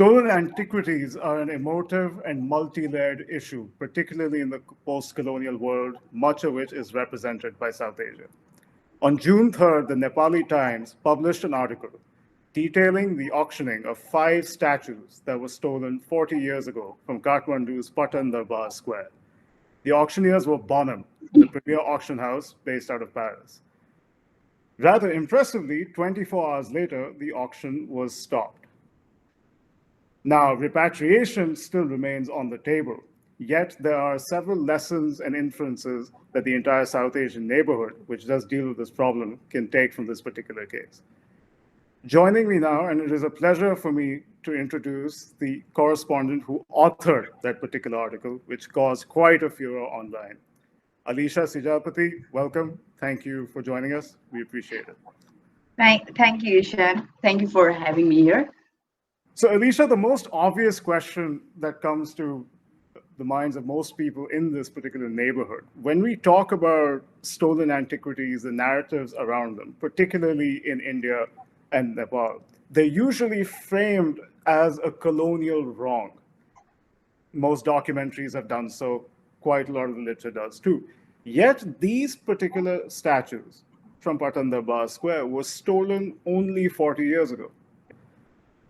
Stolen antiquities are an emotive and multi-layered issue, particularly in the post-colonial world, much of which is represented by South Asia. On June 3rd, the Nepali Times published an article detailing the auctioning of 5 statues that were stolen 40 years ago from Kathmandu's Patan Darbar Square. The auctioneers were Bonham, the premier auction house based out of Paris. Rather impressively, 24 hours later, the auction was stopped. Now, repatriation still remains on the table, yet there are several lessons and inferences that the entire South Asian neighborhood, which does deal with this problem, can take from this particular case. Joining me now, and it is a pleasure for me to introduce the correspondent who authored that particular article, which caused quite a furor online. Alisha Sijapati, welcome. Thank you for joining us. We appreciate it. Thank you, Ishan. Thank you for having me here. So, Alisha, the most obvious question that comes to the minds of most people in this particular neighborhood, when we talk about stolen antiquities, the narratives around them, particularly in India and Nepal, they're usually framed as a colonial wrong. Most documentaries have done so, quite a lot of the literature does too. Yet these particular statues from Patan Darbar Square were stolen only 40 years ago.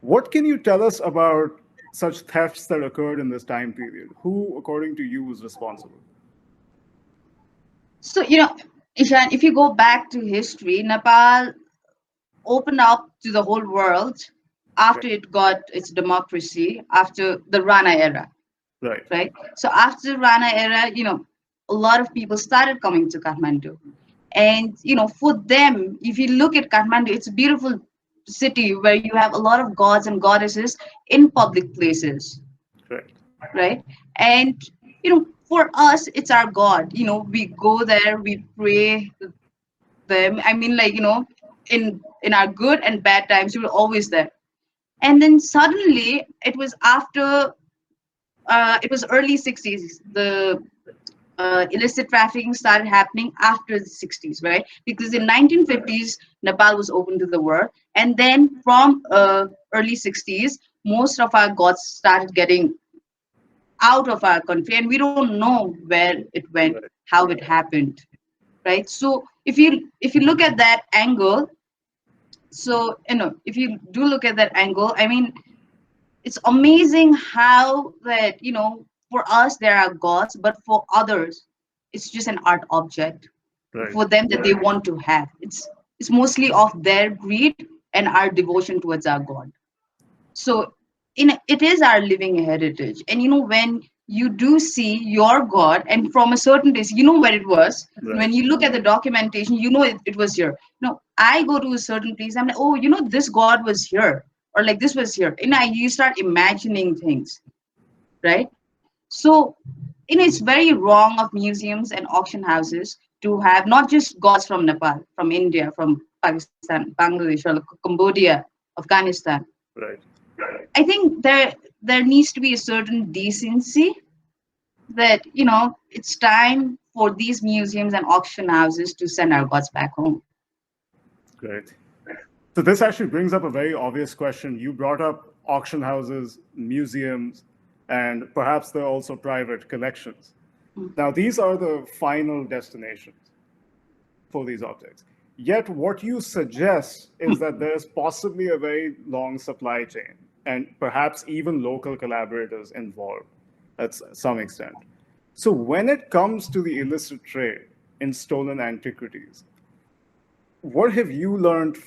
What can you tell us about such thefts that occurred in this time period? Who, according to you, was responsible? So, Ishan, if you go back to history, Nepal opened up to the whole world after it got its democracy, after the Rana era. Right. So after the Rana era, a lot of people started coming to Kathmandu. And, for them, if you look at Kathmandu, it's a beautiful city where you have a lot of gods and goddesses in public places. Right. And, for us, it's our God. We go there, we pray them. I mean, in our good and bad times, we were always there. And then suddenly it was after, it was early 60s, the illicit trafficking started happening after the 60s, right? Because in 1950s, Nepal was open to the world. And then from early 60s, most of our gods started getting out of our country. And we don't know where it went, how it happened, right? So if you look at that angle, so, if you do look at that angle, I mean, it's amazing how that, for us, there are gods, but for others, it's just an art object for them that they want to have. It's mostly of their greed and our devotion towards our God. So it is our living heritage. And, when you do see your God, and from a certain place, where it was. When you look at the documentation, it was here. I go to a certain place, I'm like, oh, this God was here, or like this was here. And you start imagining things, right? So, it's very wrong of museums and auction houses to have not just gods from Nepal, from India, from Pakistan, Bangladesh, or Cambodia, Afghanistan. I think there needs to be a certain decency that, it's time for these museums and auction houses to send our gods back home. Great. So this actually brings up a very obvious question. You brought up auction houses, museums, and perhaps there are also private collections. Now, these are the final destinations for these objects. Yet what you suggest is that there's possibly a very long supply chain and perhaps even local collaborators involved at some extent. So when it comes to the illicit trade in stolen antiquities, what have you learned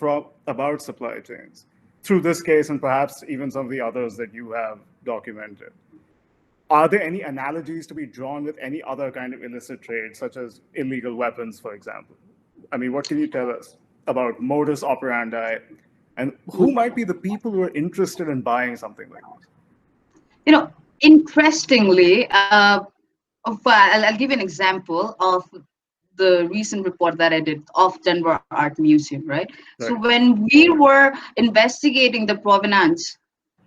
about supply chains through this case and perhaps even some of the others that you have documented? Are there any analogies to be drawn with any other kind of illicit trade, such as illegal weapons, for example? I mean, what can you tell us about modus operandi and who might be the people who are interested in buying something like this? Interestingly, I'll give you an example of the recent report that I did of Denver Art Museum, right? So when we were investigating the provenance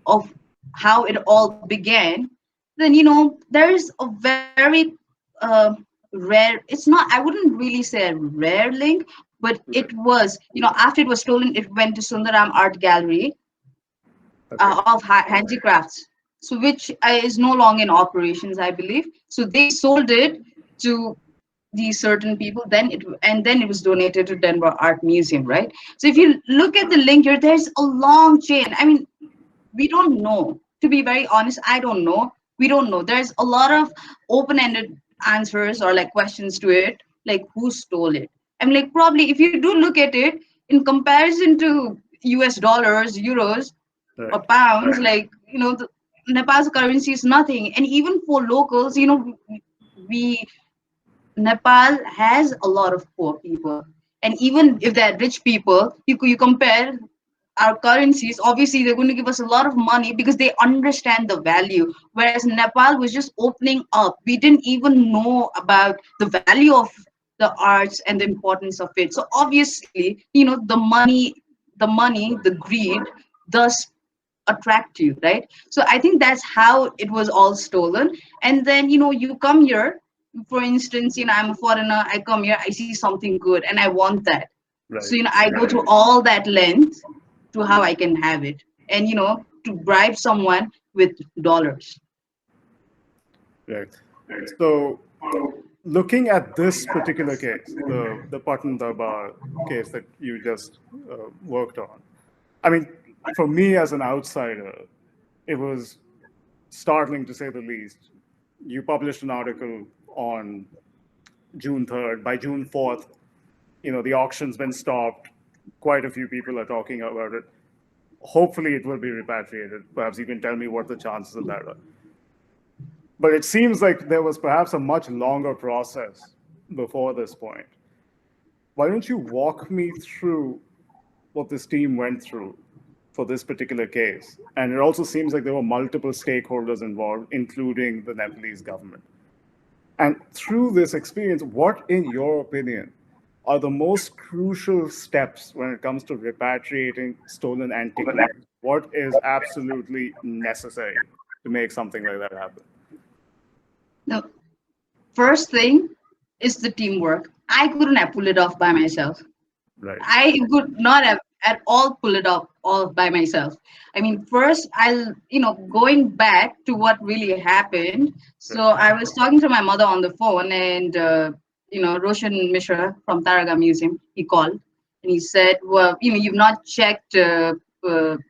of how it all began, then, there's a very rare, I wouldn't really say a rare link, but it was, after it was stolen, it went to Sundaram Art Gallery. Okay. of handicrafts, so which is no longer in operations, I believe. So they sold it to these certain people. Then it was donated to Denver Art Museum, right? So if you look at the link here, there's a long chain. I mean, we don't know. To be very honest, I don't know. We don't know. There's a lot of open-ended answers or like questions to it, like who stole it. I mean, like probably if you do look at it in comparison to US dollars, euros, Right. or pounds, like Nepal's currency is nothing. And even for locals, we Nepal has a lot of poor people, and even if they're rich people, you compare our currencies. Obviously, they're going to give us a lot of money because they understand the value. Whereas Nepal was just opening up. We didn't even know about the value of the arts and the importance of it. So obviously, the greed, thus attract you, right? So I think that's how it was all stolen. And then you come here, for instance, I'm a foreigner, I come here, I see something good and I want that. So Right. I go to all that length to how I can have it, and to bribe someone with dollars. Right. So, looking at this particular case, the Patan Darbar case that you just worked on, I mean, for me as an outsider, it was startling to say the least. You published an article on June 3rd. By June 4th, the auction's been stopped. Quite a few people are talking about it. Hopefully, it will be repatriated. Perhaps you can tell me what the chances of that are. But it seems like there was perhaps a much longer process before this point. Why don't you walk me through what this team went through for this particular case? And it also seems like there were multiple stakeholders involved, including the Nepalese government. And through this experience, what, in your opinion, are the most crucial steps when it comes to repatriating stolen antiquities? What is absolutely necessary to make something like that happen? The first thing is the teamwork. I couldn't have pulled it off by myself. Right. I could not have at all pull it off all by myself. I mean, first, going back to what really happened. So Right. I was talking to my mother on the phone, and Roshan Mishra from Taraga Museum, he called and he said, "Well, you've not checked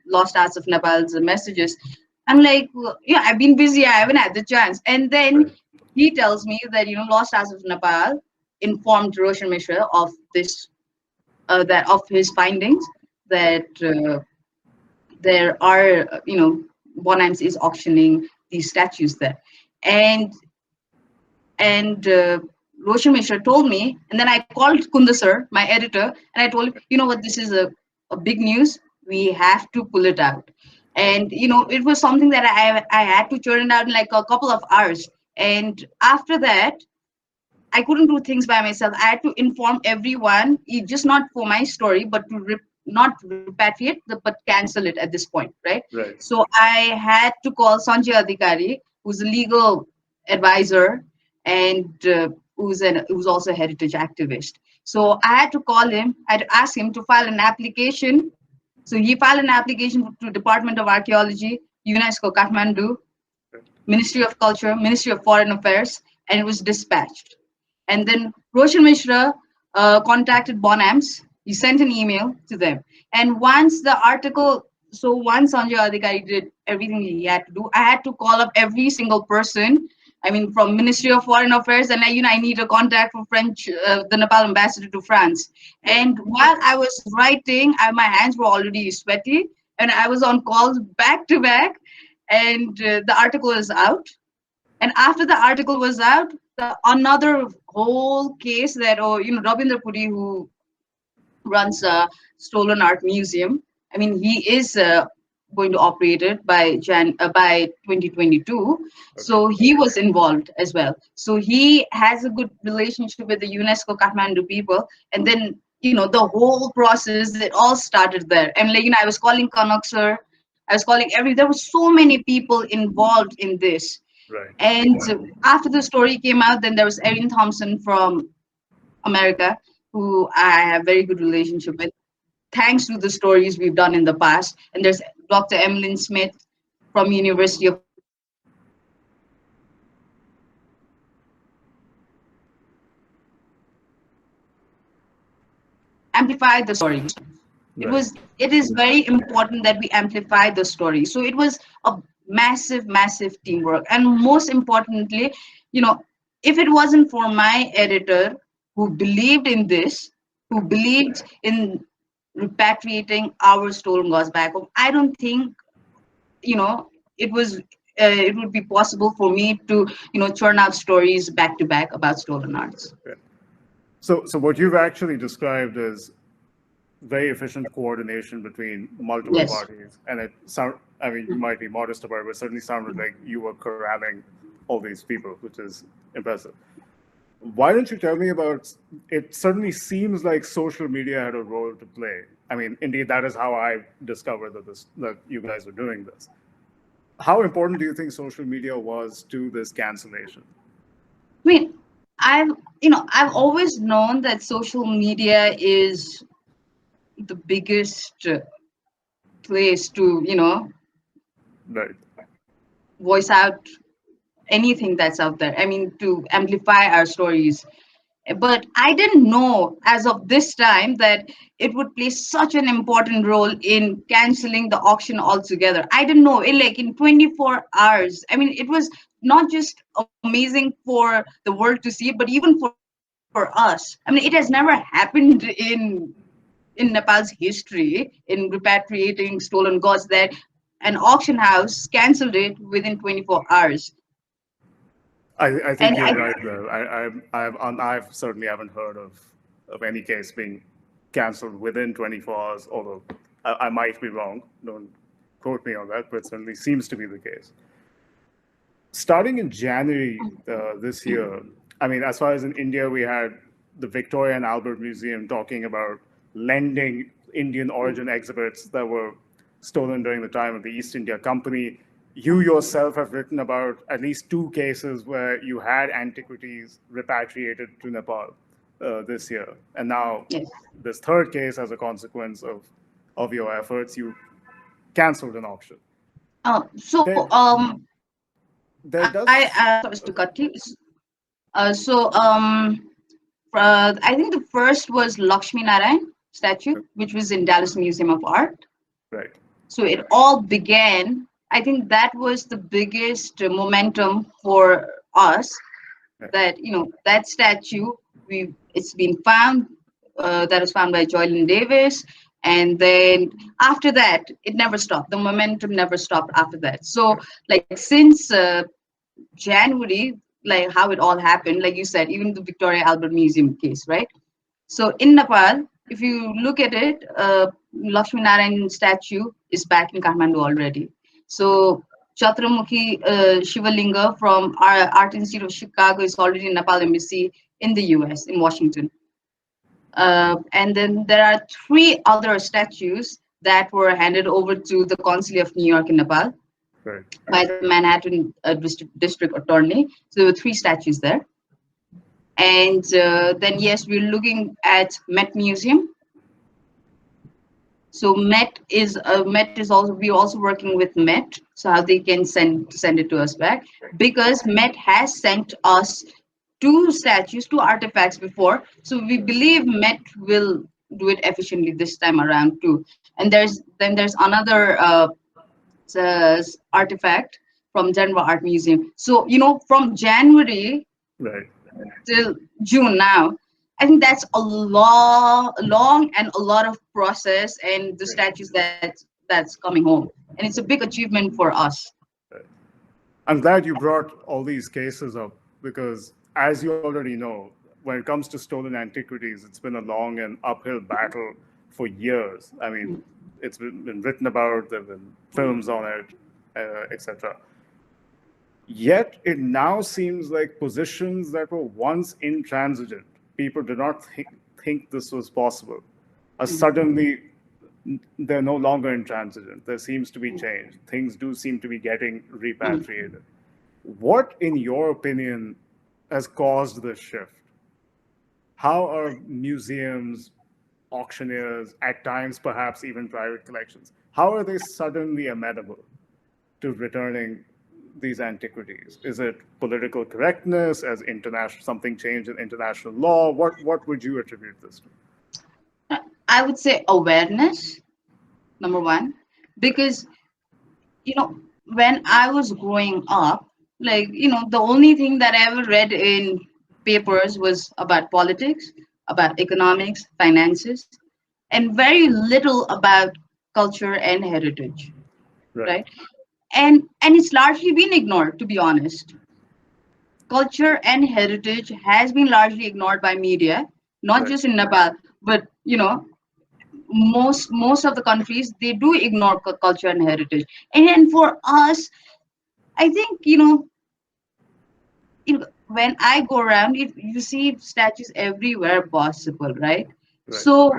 Lost Arts of Nepal's messages." I'm like, "Well, yeah, I've been busy. I haven't had the chance." And then Right. he tells me that Lost Arts of Nepal informed Roshan Mishra of this that of his findings, Right. that there are Bonhams is auctioning these statues there, and and Roshan Mishra told me, and then I called Kunda sir, my editor, and I told him, what, this is a big news. We have to pull it out. Right. And it was something that I had to churn it out in like a couple of hours. And after that, I couldn't do things by myself. I had to inform everyone, just not for my story, but to not repatriate, but cancel it at this point, right? Right. So I had to call Sanjay Adhikari, who's a legal advisor and who's also a heritage activist. So I had to call him. I had to ask him to file an application. So he filed an application to Department of Archaeology, UNESCO Kathmandu, Ministry of Culture, Ministry of Foreign Affairs, and it was dispatched. And then Roshan Mishra contacted Bonhams. He sent an email to them. And once Sanjay Adhikari did everything he had to do, I had to call up every single person. I mean, from Ministry of Foreign Affairs, and I need a contact for the Nepal ambassador to France. Right. And while I was writing, my hands were already sweaty, and I was on calls back to back. And the article is out. And after the article was out, another whole case that, Rabindra Puri, who runs a Stolen Art Museum, I mean, he is going to operate it by 2022. Okay. So he was involved as well. So he has a good relationship with the UNESCO Kathmandu people. And then, the whole process, it all started there. And I was calling Kanak sir, I was calling there were so many people involved in this. Right. And after the story came out, then there was Erin Thompson from America, who I have very good relationship with. thanks to the stories we've done in the past. And there's Dr. Emlyn Smith from University of Nepal, who amplified the stories. Right. It is very important that we amplify the story. So it was a massive teamwork. And most importantly, you know, if it wasn't for my editor who believed in this, who believed in repatriating our stolen gods back home, I don't think, it was it would be possible for me to, churn out stories back to back about stolen arts. Yeah. So what you've actually described is very efficient coordination between multiple Yes. parties, and it sound. I mean, you might be modest about it, but it certainly sounded like you were corralling all these people, which is impressive. Why don't you tell me about? It certainly seems like social media had a role to play. I mean, indeed, that is how I discovered that you guys were doing this. How important do you think social media was to this cancellation? I mean, I've I've always known that social media is the biggest place to Right. voice out anything that's out there. I mean, to amplify our stories. But I didn't know as of this time that it would play such an important role in canceling the auction altogether. I didn't know it, like in 24 hours. I mean, it was not just amazing for the world to see, but even for us. I mean, it has never happened in Nepal's history in repatriating stolen gods that an auction house canceled it within 24 hours. I And think you're right though. I've certainly haven't heard of any case being cancelled within 24 hours, although I might be wrong. Don't quote me on that, but it certainly seems to be the case. Starting in January this year, I mean, as far as in India, we had the Victoria and Albert Museum talking about lending Indian origin exhibits that were stolen during the time of the East India Company. You yourself have written about at least two cases where you had antiquities repatriated to Nepal this year. And now, yes. this third case, as a consequence of your efforts, you canceled an auction. So There, there I does. sorry to cut you. So I think the first was Lakshmi Narayan statue, which was in Dallas Museum of Art. Right. So it all began. I think that was the biggest momentum for us. Right. That that statue, it's been found. That was found by Joylyn Davis, and then after that, it never stopped. The momentum never stopped after that. So like since January, like how it all happened, like you said, even the Victoria Albert Museum case, right? So in Nepal, if you look at it, Lakshmi Narayan statue is back in Kathmandu already. So Chatramukhi Shivalinga from our Art Institute of Chicago is already in Nepal Embassy in the US, in Washington. And then there are three other statues that were handed over to the Consulate of New York in Nepal Right. by the Manhattan District Attorney. So there were three statues there. And then yes, we're looking at Met Museum. So Met is also, we're also working with Met, so how they can send it to us back, because Met has sent us two statues, two artifacts before. So we believe Met will do it efficiently this time around too. And there's another artifact from Denver Art Museum. So from January Right. till June now. I think that's a long and a lot of process, and the statues that's coming home, and it's a big achievement for us. Right. I'm glad you brought all these cases up because, as you already know, when it comes to stolen antiquities, it's been a long and uphill battle for years. I mean, it's been written about, there have been films on it, etc. Yet it now seems like positions that were once intransigent, people did not think this was possible, are suddenly they're no longer intransigent. There seems to be change. Things do seem to be getting repatriated. What, in your opinion, has caused this shift? How are museums auctioneers, at times perhaps even private collections. How are they suddenly amenable to returning these antiquities? Is it political correctness, as international something changed in international law? What would you attribute this to? I would say awareness, number one, Right, because when I was growing up, like the only thing that I ever read in papers was about politics, about economics, finances, and very little about culture and heritage, right, right? And it's largely been ignored, to be honest. Culture and heritage has been largely ignored by media, not right. just in Nepal, but most of the countries, they do ignore culture and heritage. And for us, I think when I go around, you see statues everywhere possible, right? Right, So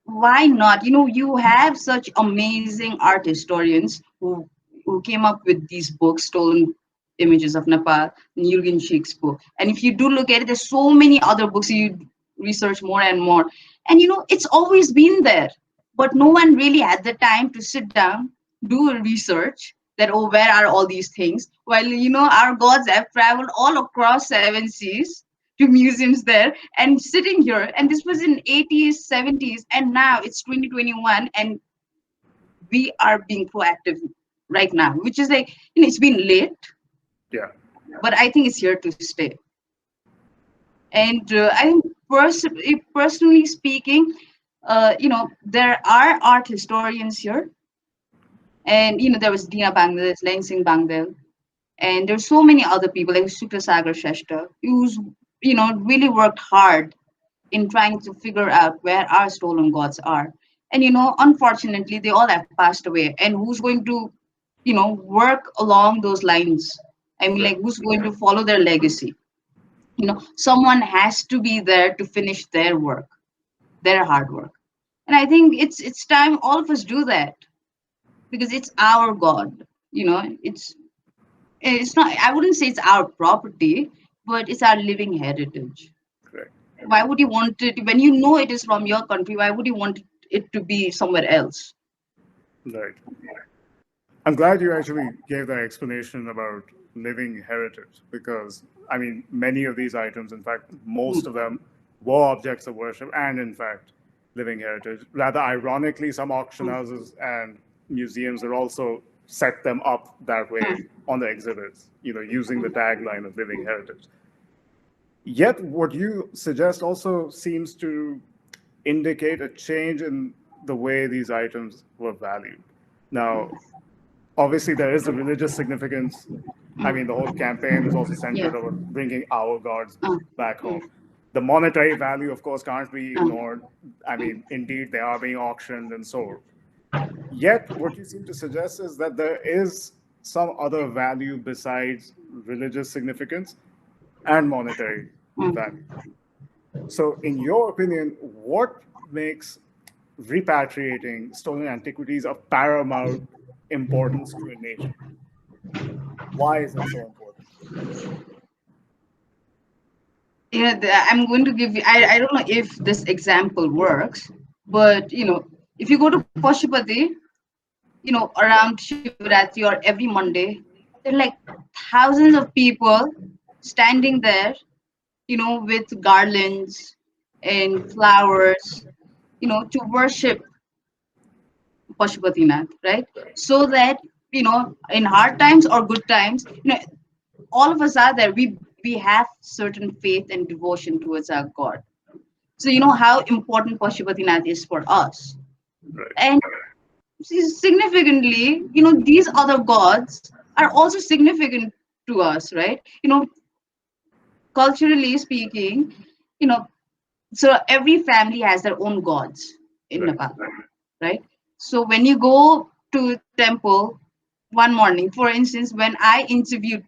why not? You have such amazing art historians who came up with these books, Stolen Images of Nepal, Jürgen Schick's book. And if you do look at it, there's so many other books. You research more and more, and it's always been there, but no one really had the time to sit down, do a research that, oh, where are all these things? While our gods have traveled all across seven seas to museums there and sitting here, and this was in 80s, 70s, and now it's 2021, and we are being proactive right now, which is like, it's been late, yeah, but I think it's here to stay. And I think personally speaking, there are art historians here, and there was Dina Bangdel, Leng Singh Bangdel, and there's so many other people like Sukra Sagar Shrestha, who's really worked hard in trying to figure out where our stolen gods are. And unfortunately, they all have passed away. And who's going to, work along those lines? I mean, right, like, who's going to follow their legacy? Someone has to be there to finish their work, their hard work. And I think it's time all of us do that, because it's our God. It's not. I wouldn't say it's our property, but it's our living heritage. correct. Why would you want it when you know it is from your country? Why would you want it to be somewhere else? Right. I'm glad you actually gave that explanation about living heritage because, I mean, many of these items, in fact, most of them were objects of worship and, in fact, living heritage. Rather ironically, some auction houses and museums are also set them up that way on the exhibits, using the tagline of living heritage. Yet, what you suggest also seems to indicate a change in the way these items were valued. Now, obviously there is a religious significance. I mean, the whole campaign is also Yeah. centered over bringing our gods Uh, back mm, home. The monetary value, of course, can't be uh, ignored. I mean, indeed, they are being auctioned and sold. Yet, what you seem to suggest is that there is some other value besides religious significance and monetary value. mm. So, in your opinion, what makes repatriating stolen antiquities of paramount importance to a nation? Why is it so important? I'm going to give you. I don't know if this example works, but if you go to Pashupati, Right, around Shivratri or every Monday, there are like thousands of people standing there, with garlands and flowers, to worship Pashupatinath, right? right, So that, in hard times or good times, all of us are there. We have certain faith and devotion towards our God. So how important Pashupatinath is for us. right, And significantly, these other gods are also significant to us, right? Culturally speaking, you know, so every family has their own gods in right, Nepal, right? So when you go to temple one morning, for instance, when I interviewed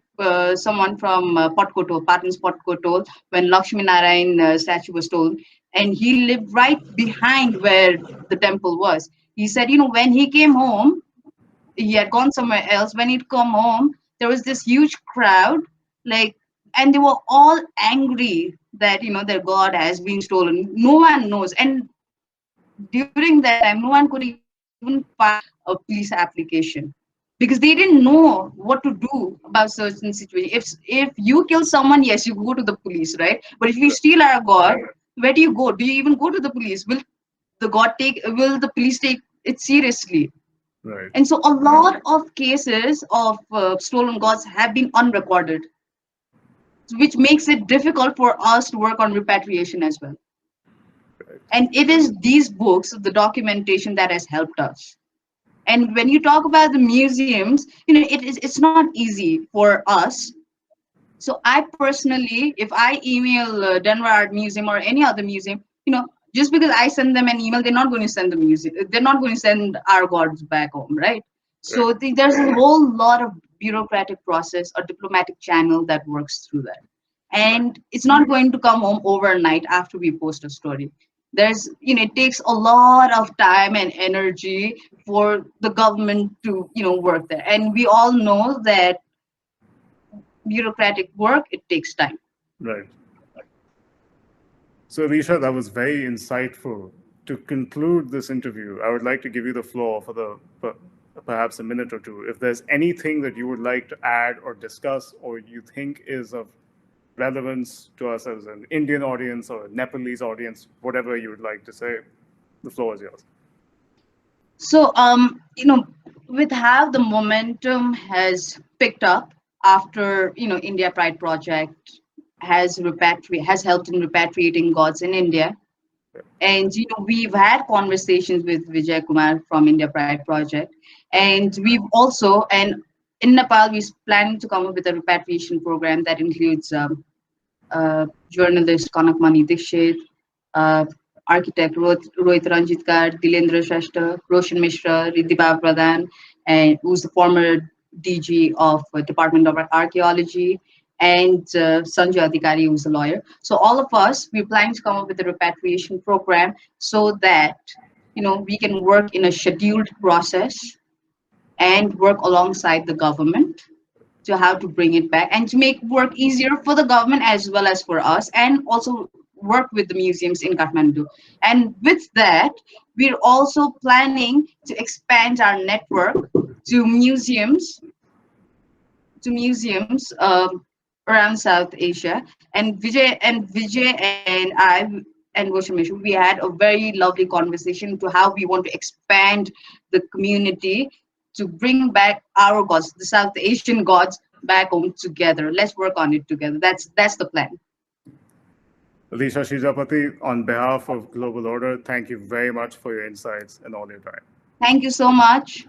someone from Patkotol, Patan's Patkotol, when Lakshmi Narayan statue was stolen, and he lived right behind where the temple was. He said, when he came home, he had gone somewhere else. When he'd come home, there was this huge crowd, like, and they were all angry that their god has been stolen. No one knows, and during that time, no one could even file a police application because they didn't know what to do about certain situations. If you kill someone, yes, you go to the police, right? But if you steal our God, where do you go? Do you even go to the police? Will the police take it seriously? Right. And so a lot of cases of stolen gods have been unrecorded, which makes it difficult for us to work on repatriation as well. Right. And it is these books, the documentation, that has helped us. And when you talk about the museums, it's not easy for us. So I personally, if I email Denver Art Museum or any other museum, just because I send them an email, they're not going to send the museum. They're not going to send our gods back home, right? Right. So there's a whole lot of bureaucratic process or diplomatic channel that works through that, Right. and it's not going to come home overnight after we post a story. It takes a lot of time and energy for the government to work there, and we all know that bureaucratic work, it takes time. Right. So, Alicia, that was very insightful. To conclude this interview, I would like to give you the floor for perhaps a minute or two. If there's anything that you would like to add or discuss, or you think is of relevance to us as an Indian audience or a Nepalese audience, whatever you would like to say, the floor is yours. So, with how the momentum has picked up after, India Pride Project has helped in repatriating gods in India. And, we've had conversations with Vijay Kumar from India Pride Project. And in Nepal, we're planning to come up with a repatriation program that includes journalist Kanakmani Dixit, uh, architect Rohit Ranjitkar, Dilendra Shrestha, Roshan Mishra, Riddhiba Pradhan, and who's the former DG of Department of Archaeology, and Sanjay Adhikari, who's a lawyer. So all of us, we're planning to come up with a repatriation program so that we can work in a scheduled process and work alongside the government to how to bring it back and to make work easier for the government as well as for us, and also work with the museums in Kathmandu. And with that, we're also planning to expand our network to museums around South Asia. And Vijay and Goshamesh, we had a very lovely conversation to how we want to expand the community to bring back our gods, the South Asian gods, back home together. Let's work on it together. That's the plan. Alicia Shijapati, on behalf of Global Order, thank you very much for your insights and all your time. Thank you so much.